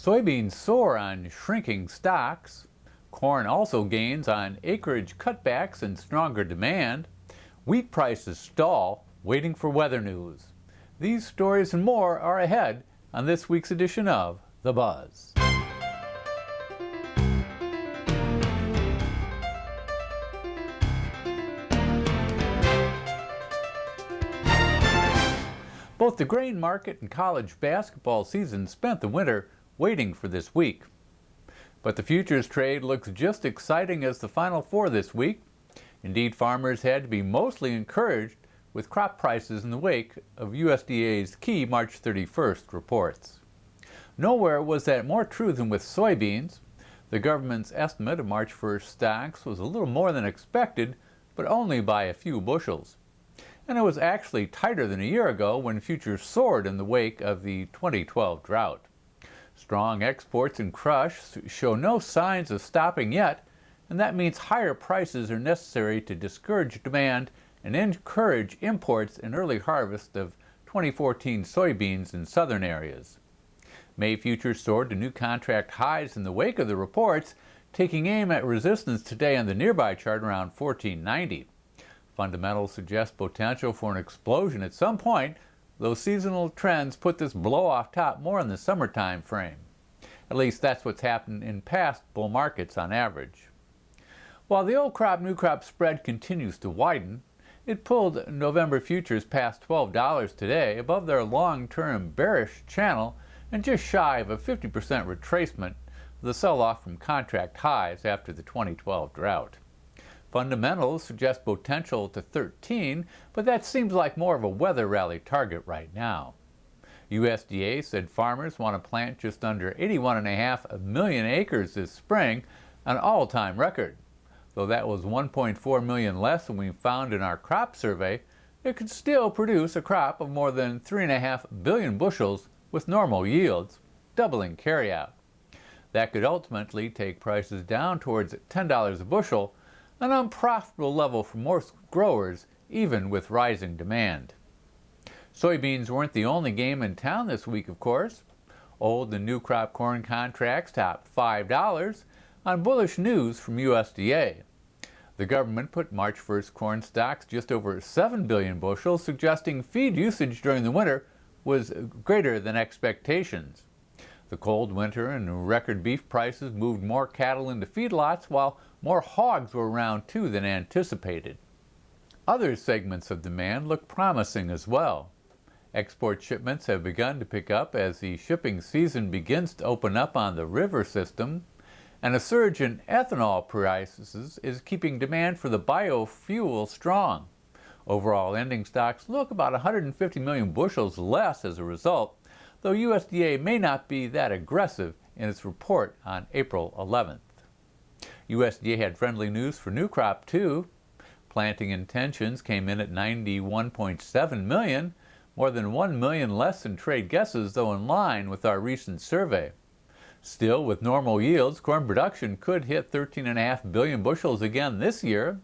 Soybeans soar on shrinking stocks. Corn also gains on acreage cutbacks and stronger demand. Wheat prices stall, waiting for weather news. These stories and more are ahead on this week's edition of The Buzz. Both the grain market and college basketball season spent the winter waiting for this week. But the futures trade looks just exciting as the Final Four this week. Indeed, farmers had to be mostly encouraged with crop prices in the wake of USDA's key March 31st reports. Nowhere was that more true than with soybeans. The government's estimate of March 1st stocks was a little more than expected, but only by a few bushels. And it was actually tighter than a year ago when futures soared in the wake of the 2012 drought. Strong exports and crush show no signs of stopping yet, and that means higher prices are necessary to discourage demand and encourage imports in early harvest of 2014 soybeans in southern areas. May futures soared to new contract highs in the wake of the reports, taking aim at resistance today on the nearby chart around 1490. Fundamentals suggest potential for an explosion at some point, though seasonal trends put this blow-off top more in the summertime frame. At least that's what's happened in past bull markets on average. While the old crop-new crop spread continues to widen, it pulled November futures past $12 today above their long-term bearish channel and just shy of a 50% retracement of the sell-off from contract highs after the 2012 drought. Fundamentals suggest potential to 13, but that seems like more of a weather rally target right now. USDA said farmers want to plant just under 81.5 million acres this spring, an all-time record. Though that was 1.4 million less than we found in our crop survey, it could still produce a crop of more than 3.5 billion bushels with normal yields, doubling carryout. That could ultimately take prices down towards $10 a bushel, an unprofitable level for most growers, even with rising demand. Soybeans weren't the only game in town this week, of course. Old and new crop corn contracts topped $5 on bullish news from USDA. The government put March 1st corn stocks just over 7 billion bushels, suggesting feed usage during the winter was greater than expectations. The cold winter and record beef prices moved more cattle into feedlots, while more hogs were around too than anticipated. Other segments of demand look promising as well. Export shipments have begun to pick up as the shipping season begins to open up on the river system, and a surge in ethanol prices is keeping demand for the biofuel strong. Overall ending stocks look about 150 million bushels less as a result, though USDA may not be that aggressive in its report on April 11th. USDA had friendly news for new crop too. Planting intentions came in at 91.7 million, more than 1 million less than trade guesses, though in line with our recent survey. Still, with normal yields, corn production could hit 13.5 billion bushels again this year.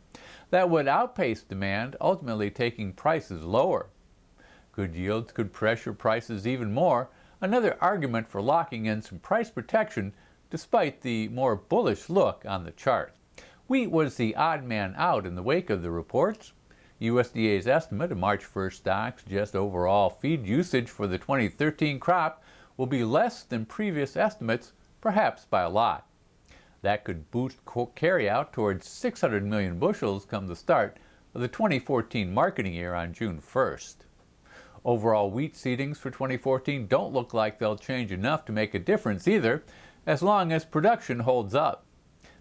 That would outpace demand, ultimately taking prices lower. Good yields could pressure prices even more, another argument for locking in some price protection despite the more bullish look on the chart. Wheat was the odd man out in the wake of the reports. USDA's estimate of March 1st stocks just overall feed usage for the 2013 crop will be less than previous estimates, perhaps by a lot. That could boost carryout towards 600 million bushels come the start of the 2014 marketing year on June 1st. Overall wheat seedings for 2014 don't look like they'll change enough to make a difference either, as long as production holds up.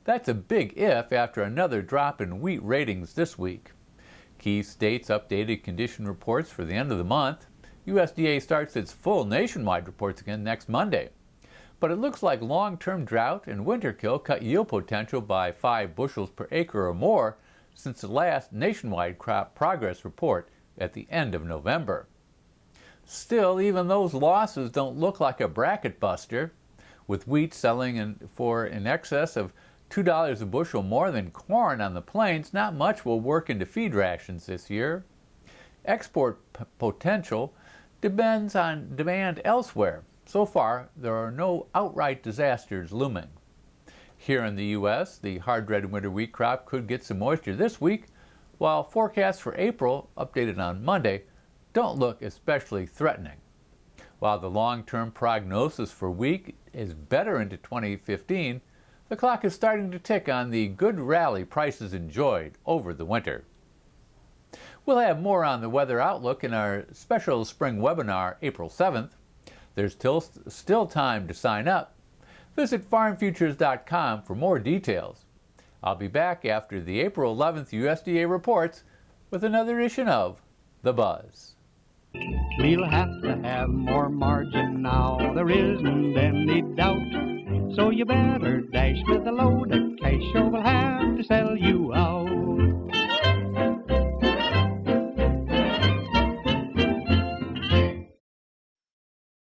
That's a big if after another drop in wheat ratings this week. Key states updated condition reports for the end of the month. USDA starts its full nationwide reports again next Monday. But it looks like long-term drought and winter kill cut yield potential by 5 bushels per acre or more since the last nationwide crop progress report at the end of November. Still, even those losses don't look like a bracket buster. With wheat selling for in excess of $2 a bushel more than corn on the plains, not much will work into feed rations this year. Export potential depends on demand elsewhere. so far, there are no outright disasters looming. Here in the U.S., the hard-red winter wheat crop could get some moisture this week, while forecasts for April, updated on Monday, don't look especially threatening. While the long-term prognosis for wheat is better into 2015, the clock is starting to tick on the good rally prices enjoyed over the winter. We'll have more on the weather outlook in our special spring webinar April 7th. There's still time to sign up. Visit farmfutures.com for more details. I'll be back after the April 11th USDA reports with another edition of The Buzz. We'll have to have more margin now, there isn't any doubt. So you better dash with the load.